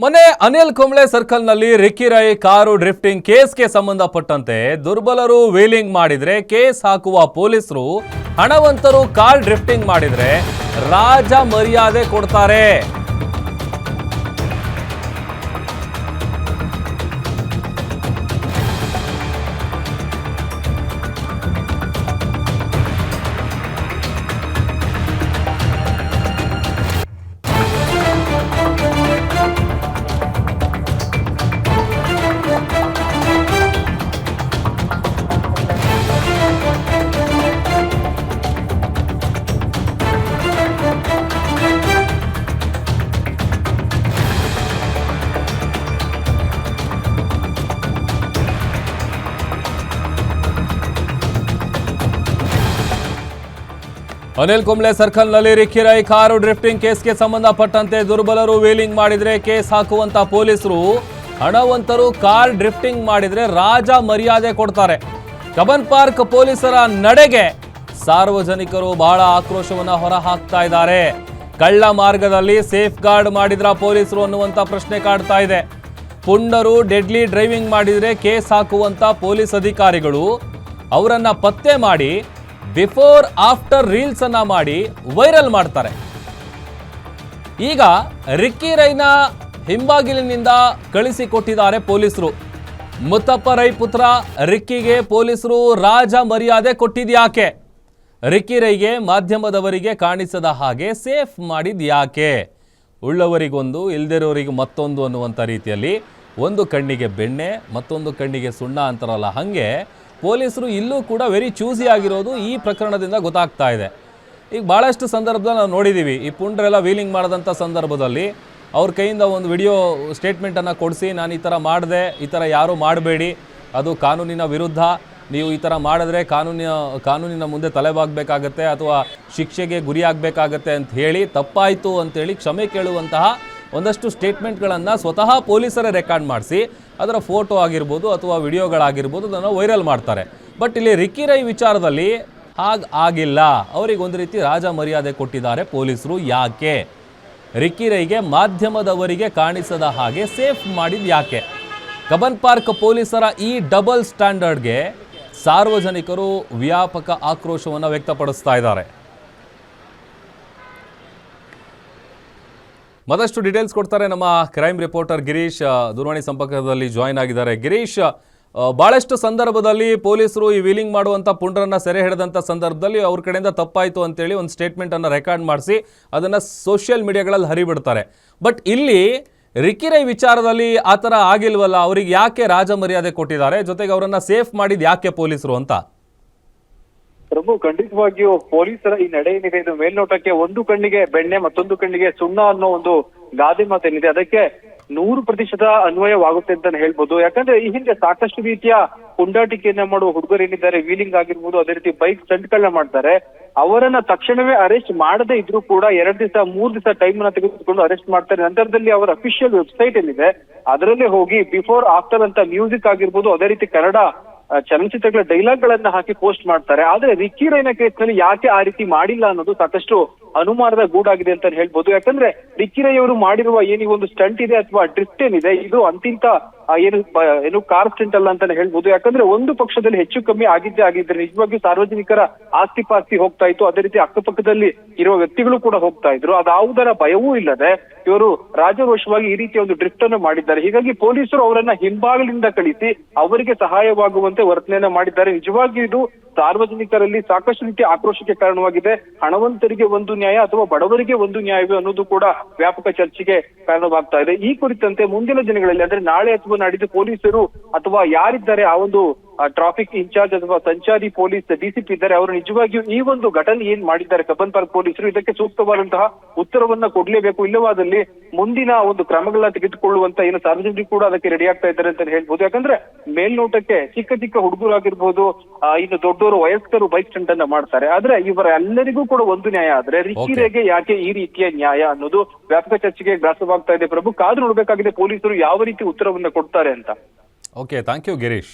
ಮೊನ್ನೆ ಅನಿಲ್ ಕುಂಬ್ಳೆ ಸರ್ಕಲ್ ನಲ್ಲಿ Ricky Rai car drifting ಕೇಸ್ಗೆ ಸಂಬಂಧಪಟ್ಟಂತೆ ದುರ್ಬಲರು ವೀಲಿಂಗ್ ಮಾಡಿದ್ರೆ ಕೇಸ್ ಹಾಕುವ ಪೊಲೀಸರು ಹಣವಂತರು ಕಾರ್ ಡ್ರಿಫ್ಟಿಂಗ್ ಮಾಡಿದ್ರೆ ರಾಜ ಮರ್ಯಾದೆ ಕೊಡ್ತಾರೆ. ಅನಿಲ್ ಕುಂಬ್ಳೆ ಸರ್ಕಲ್ ನಲ್ಲಿ ರಿಕ್ಕಿ ರೈ ಕಾರು ಡ್ರಿಫ್ಟಿಂಗ್ ಕೇಸ್ಗೆ ಸಂಬಂಧಪಟ್ಟಂತೆ ದುರ್ಬಲರು ವೀಲಿಂಗ್ ಮಾಡಿದ್ರೆ ಕೇಸ್ ಹಾಕುವಂತ ಪೊಲೀಸರು ಹಣವಂತರು ಕಾರ್ ಡ್ರಿಫ್ಟಿಂಗ್ ಮಾಡಿದ್ರೆ ರಾಜ ಮರ್ಯಾದೆ ಕೊಡ್ತಾರೆ. ಕಬ್ಬನ್ ಪಾರ್ಕ್ ಪೊಲೀಸರ ನಡೆಗೆ ಸಾರ್ವಜನಿಕರು ಬಹಳ ಆಕ್ರೋಶವನ್ನ ಹೊರಹಾಕ್ತಾ ಇದ್ದಾರೆ. ಕಳ್ಳ ಮಾರ್ಗದಲ್ಲಿ ಸೇಫ್ ಗಾರ್ಡ್ ಮಾಡಿದ್ರ ಪೊಲೀಸರು ಅನ್ನುವಂತ ಪ್ರಶ್ನೆ ಕಾಡ್ತಾ ಇದೆ. ಪುಂಡರು ಡೆಡ್ಲಿ ಡ್ರೈವಿಂಗ್ ಮಾಡಿದ್ರೆ ಕೇಸ್ ಹಾಕುವಂತ ಪೊಲೀಸ್ ಅಧಿಕಾರಿಗಳು ಅವರನ್ನ ಪತ್ತೆ ಮಾಡಿ ಬಿಫೋರ್ ಆಫ್ಟರ್ ರೀಲ್ಸ್ ಅನ್ನ ಮಾಡಿ ವೈರಲ್ ಮಾಡ್ತಾರೆ. ಈಗ ರಿಕ್ಕಿ ರೈನ ಹಿಂಬಾಗಿಲಿನಿಂದ ಕಳಿಸಿಕೊಟ್ಟಿದ್ದಾರೆ ಪೊಲೀಸರು. ಮುತ್ತಪ್ಪ ರೈ ಪುತ್ರ ರಿಕ್ಕಿಗೆ ಪೊಲೀಸರು ರಾಜ ಮರ್ಯಾದೆ ಕೊಟ್ಟಿದ್ಯಾಕೆ? ರಿಕ್ಕಿ ರೈಗೆ ಮಾಧ್ಯಮದವರಿಗೆ ಕಾಣಿಸದ ಹಾಗೆ ಸೇಫ್ ಮಾಡಿದ್ಯಾಕೆ? ಉಳ್ಳವರಿಗೊಂದು ಇಲ್ದಿರೋರಿಗೆ ಮತ್ತೊಂದು ಅನ್ನುವಂಥ ರೀತಿಯಲ್ಲಿ ಒಂದು ಕಣ್ಣಿಗೆ ಬೆಣ್ಣೆ ಮತ್ತೊಂದು ಕಣ್ಣಿಗೆ ಸುಣ್ಣ ಅಂತಾರಲ್ಲ, ಹಾಗೆ ಪೊಲೀಸರು ಇಲ್ಲೂ ಕೂಡ ವೆರಿ ಚೂಸಿ ಆಗಿರೋದು ಈ ಪ್ರಕರಣದಿಂದ ಗೊತ್ತಾಗ್ತಾ ಇದೆ. ಈಗ ಭಾಳಷ್ಟು ಸಂದರ್ಭದಲ್ಲಿ ನಾವು ನೋಡಿದ್ದೀವಿ, ಈ ಪುಂಡ್ರೆಲ್ಲ ವೀಲಿಂಗ್ ಮಾಡಿದಂಥ ಸಂದರ್ಭದಲ್ಲಿ ಅವ್ರ ಕೈಯಿಂದ ಒಂದು ವಿಡಿಯೋ ಸ್ಟೇಟ್ಮೆಂಟನ್ನು ಕೊಡಿಸಿ, ನಾನು ಈ ಥರ ಮಾಡಿದೆ, ಈ ಥರ ಯಾರೂ ಮಾಡಬೇಡಿ, ಅದು ಕಾನೂನಿನ ವಿರುದ್ಧ, ನೀವು ಈ ಥರ ಮಾಡಿದ್ರೆ ಕಾನೂನಿನ ಮುಂದೆ ತಲೆಬಾಗಬೇಕಾಗತ್ತೆ ಅಥವಾ ಶಿಕ್ಷೆಗೆ ಗುರಿಯಾಗಬೇಕಾಗತ್ತೆ ಅಂತ ಹೇಳಿ ತಪ್ಪಾಯಿತು ಅಂತೇಳಿ ಕ್ಷಮೆ ಕೇಳುವಂತಹ ಒಂದಷ್ಟು ಸ್ಟೇಟ್ಮೆಂಟ್ಗಳನ್ನು ಸ್ವತಃ ಪೊಲೀಸರೇ ರೆಕಾರ್ಡ್ ಮಾಡಿಸಿ ಅದರ ಫೋಟೋ ಆಗಿರ್ಬೋದು ಅಥವಾ ವಿಡಿಯೋಗಳಾಗಿರ್ಬೋದು ಅದನ್ನು ವೈರಲ್ ಮಾಡ್ತಾರೆ. ಬಟ್ ಇಲ್ಲಿ ರಿಕ್ಕಿ ರೈ ವಿಚಾರದಲ್ಲಿ ಆಗಿಲ್ಲ. ಅವರಿಗೆ ಒಂದು ರೀತಿ ರಾಜ ಮರ್ಯಾದೆ ಕೊಟ್ಟಿದ್ದಾರೆ ಪೊಲೀಸರು. ಯಾಕೆ? ರಿಕ್ಕಿ ರೈಗೆ ಮಾಧ್ಯಮದವರಿಗೆ ಕಾಣಿಸದ ಹಾಗೆ ಸೇಫ್ ಮಾಡಿದ ಯಾಕೆ? ಕಬ್ಬನ್ ಪಾರ್ಕ್ ಪೊಲೀಸರ ಈ ಡಬಲ್ ಸ್ಟ್ಯಾಂಡರ್ಡ್ಗೆ ಸಾರ್ವಜನಿಕರು ವ್ಯಾಪಕ ಆಕ್ರೋಶವನ್ನು ವ್ಯಕ್ತಪಡಿಸ್ತಾ ಇದ್ದಾರೆ. ಮತ್ತಷ್ಟು ಡೀಟೇಲ್ಸ್ ಕೊಡ್ತಾರೆ ನಮ್ಮ ಕ್ರೈಮ್ ರಿಪೋರ್ಟರ್ ಗಿರೀಶ್, ದೂರವಾಣಿ ಸಂಪರ್ಕದಲ್ಲಿ ಜಾಯ್ನ್ ಆಗಿದ್ದಾರೆ. ಗಿರೀಶ್, ಭಾಳಷ್ಟು ಸಂದರ್ಭದಲ್ಲಿ ಪೊಲೀಸರು ಈ ವೀಲಿಂಗ್ ಮಾಡುವಂಥ ಪುಂಡ್ರನ್ನ ಸೆರೆ ಹಿಡಿದಂಥ ಸಂದರ್ಭದಲ್ಲಿ ಅವ್ರ ಕಡೆಯಿಂದ ತಪ್ಪಾಯಿತು ಅಂತೇಳಿ ಒಂದು ಸ್ಟೇಟ್ಮೆಂಟನ್ನು ರೆಕಾರ್ಡ್ ಮಾಡಿಸಿ ಅದನ್ನು ಸೋಷಿಯಲ್ ಮೀಡಿಯಾಗಳಲ್ಲಿ ಹರಿಬಿಡ್ತಾರೆ. ಬಟ್ ಇಲ್ಲಿ ರಿಕ್ಕಿ ರೈ ವಿಚಾರದಲ್ಲಿ ಆ ಥರ ಆಗಿಲ್ವಲ್ಲ, ಅವ್ರಿಗೆ ಯಾಕೆ ರಾಜ ಮರ್ಯಾದೆ ಕೊಟ್ಟಿದ್ದಾರೆ, ಜೊತೆಗೆ ಅವರನ್ನು ಸೇಫ್ ಮಾಡಿದ್ದು ಯಾಕೆ ಪೊಲೀಸರು ಅಂತ? ಪ್ರಭು, ಖಂಡಿತವಾಗಿಯೂ ಪೊಲೀಸರ ಈ ನಡೆ ಏನಿದೆ ಇದು ಮೇಲ್ನೋಟಕ್ಕೆ ಒಂದು ಕಣ್ಣಿಗೆ ಬೆಣ್ಣೆ ಮತ್ತೊಂದು ಕಣ್ಣಿಗೆ ಸುಣ್ಣ ಅನ್ನೋ ಒಂದು ಗಾದೆ ಮಾತೇನಿದೆ ಅದಕ್ಕೆ 100% ಅನ್ವಯವಾಗುತ್ತೆ ಅಂತಾನೆ ಹೇಳ್ಬೋದು. ಯಾಕಂದ್ರೆ ಈ ಹಿಂದೆ ಸಾಕಷ್ಟು ರೀತಿಯ ಪುಂಡಾಟಿಕೆಯನ್ನ ಮಾಡುವ ಹುಡುಗರು ಏನಿದ್ದಾರೆ, ವೀಲಿಂಗ್ ಆಗಿರ್ಬೋದು, ಅದೇ ರೀತಿ ಬೈಕ್ ಸ್ಟಂಟ್ಗಳನ್ನ ಮಾಡ್ತಾರೆ. ಅವರನ್ನ ತಕ್ಷಣವೇ ಅರೆಸ್ಟ್ ಮಾಡದೇ ಇದ್ರೂ ಕೂಡ 2 ದಿವಸ 3 ದಿವಸ ಟೈಮ್ ಅನ್ನ ತೆಗೆದುಕೊಂಡು ಅರೆಸ್ಟ್ ಮಾಡ್ತಾರೆ. ನಂತರದಲ್ಲಿ ಅವರ ಅಫಿಷಿಯಲ್ ವೆಬ್ಸೈಟ್ ಏನಿದೆ ಅದರಲ್ಲಿ ಹೋಗಿ ಬಿಫೋರ್ ಆಫ್ಟರ್ ಅಂತ ಮ್ಯೂಸಿಕ್ ಆಗಿರ್ಬೋದು, ಅದೇ ರೀತಿ ಕನ್ನಡ ಚಲನಚಿತ್ರಗಳ ಡೈಲಾಗ್ ಗಳನ್ನ ಹಾಕಿ ಪೋಸ್ಟ್ ಮಾಡ್ತಾರೆ. ಆದ್ರೆ ರಿಕ್ಕಿ ರೈನ ಕೇಸ್ ನಲ್ಲಿ ಯಾಕೆ ಆ ರೀತಿ ಮಾಡಿಲ್ಲ ಅನ್ನೋದು ಸಾಕಷ್ಟು ಅನುಮಾನದ ಗೂಡಾಗಿದೆ ಅಂತ ಹೇಳ್ಬೋದು. ಯಾಕಂದ್ರೆ ರಿಕ್ಕಿ ರೈ ಅವರು ಮಾಡಿರುವ ಏನಿ ಒಂದು ಸ್ಟಂಟ್ ಇದೆ ಅಥವಾ ಡ್ರಿಫ್ಟ್ ಏನಿದೆ ಇದು ಅಂತಿಂತ ಏನು ಕಾರ್ ಸ್ಟಂಟ್ ಅಲ್ಲ ಅಂತಾನೆ ಹೇಳ್ಬೋದು. ಯಾಕಂದ್ರೆ ಒಂದು ಪಕ್ಷದಲ್ಲಿ ಹೆಚ್ಚು ಕಮ್ಮಿ ಆಗಿದ್ರೆ ನಿಜವಾಗಿಯೂ ಸಾರ್ವಜನಿಕರ ಆಸ್ತಿ ಪಾಸ್ತಿ ಹೋಗ್ತಾ ಇತ್ತು, ಅದೇ ರೀತಿ ಅಕ್ಕಪಕ್ಕದಲ್ಲಿ ಇರುವ ವ್ಯಕ್ತಿಗಳು ಕೂಡ ಹೋಗ್ತಾ ಇದ್ರು. ಅದಾವುದರ ಭಯವೂ ಇಲ್ಲದೆ ಇವರು ರಾಜರೋಷವಾಗಿ ಈ ರೀತಿಯ ಒಂದು ಡ್ರಿಫ್ಟ್ ಅನ್ನು ಮಾಡಿದ್ದಾರೆ. ಹೀಗಾಗಿ ಪೊಲೀಸರು ಅವರನ್ನ ಹಿಂಬಾಗಿಲಿಂದ ಕಳಿಸಿ ಅವರಿಗೆ ಸಹಾಯವಾಗುವಂತೆ ವರ್ತನೆಯನ್ನ ಮಾಡಿದ್ದಾರೆ. ನಿಜವಾಗಿಯೂ ಇದು ಸಾರ್ವಜನಿಕರಲ್ಲಿ ಸಾಕಷ್ಟು ರೀತಿಯ ಆಕ್ರೋಶಕ್ಕೆ ಕಾರಣವಾಗಿದೆ. ಹಣವಂತರಿಗೆ ಒಂದು ನ್ಯಾಯ ಅಥವಾ ಬಡವರಿಗೆ ಒಂದು ನ್ಯಾಯವೇ ಅನ್ನೋದು ಕೂಡ ವ್ಯಾಪಕ ಚರ್ಚೆಗೆ ಕಾರಣವಾಗ್ತಾ ಇದೆ. ಈ ಕುರಿತಂತೆ ಮುಂದಿನ ದಿನಗಳಲ್ಲಿ ಅಂದ್ರೆ ನಾಳೆ ಅಥವಾ ನಾಡಿದ್ದು ಪೊಲೀಸರು ಅಥವಾ ಯಾರಿದ್ದಾರೆ ಆ ಒಂದು ಟ್ರಾಫಿಕ್ ಇನ್ಚಾರ್ಜ್ ಅಥವಾ ಸಂಚಾರಿ ಪೊಲೀಸ್ ಡಿಸಿಪಿ ಇದ್ದಾರೆ, ಅವರು ನಿಜವಾಗಿಯೂ ಈ ಒಂದು ಘಟನೆ ಏನ್ ಮಾಡಿದ್ದಾರೆ ಕಬ್ಬನ್ ಪಾರ್ಕ್ ಪೊಲೀಸರು ಇದಕ್ಕೆ ಸೂಕ್ತವಾದಂತಹ ಉತ್ತರವನ್ನ ಕೊಡ್ಲೇಬೇಕು. ಇಲ್ಲವಾದಲ್ಲಿ ಮುಂದಿನ ಒಂದು ಕ್ರಮಗಳನ್ನ ತೆಗೆದುಕೊಳ್ಳುವಂತ ಏನು ಸಾರ್ವಜನಿಕರು ಕೂಡ ಅದಕ್ಕೆ ರೆಡಿ ಆಗ್ತಾ ಇದ್ದಾರೆ ಅಂತ ಹೇಳ್ಬೋದು. ಯಾಕಂದ್ರೆ ಮೇಲ್ನೋಟಕ್ಕೆ ಚಿಕ್ಕ ಹುಡುಗರಾಗಿರ್ಬೋದು, ಇನ್ನು ದೊಡ್ಡವರು ವಯಸ್ಕರು ಬೈಕ್ ಸ್ಟಂಟ್ ಅನ್ನ ಮಾಡ್ತಾರೆ. ಆದ್ರೆ ಇವರೆಲ್ಲರಿಗೂ ಕೂಡ ಒಂದು ನ್ಯಾಯ ಆದ್ರೆ ರಿಕ್ಕಿ ರೈಗೆ ಯಾಕೆ ಈ ರೀತಿಯ ನ್ಯಾಯ ಅನ್ನೋದು ವ್ಯಾಪಕ ಚರ್ಚೆಗೆ ಗ್ರಾಸವಾಗ್ತಾ ಇದೆ. ಪ್ರಭು, ಕಾದು ನೋಡ್ಬೇಕಾಗಿದೆ ಪೊಲೀಸರು ಯಾವ ರೀತಿ ಉತ್ತರವನ್ನ ಕೊಡ್ತಾರೆ ಅಂತ. Okay, thank you Girish.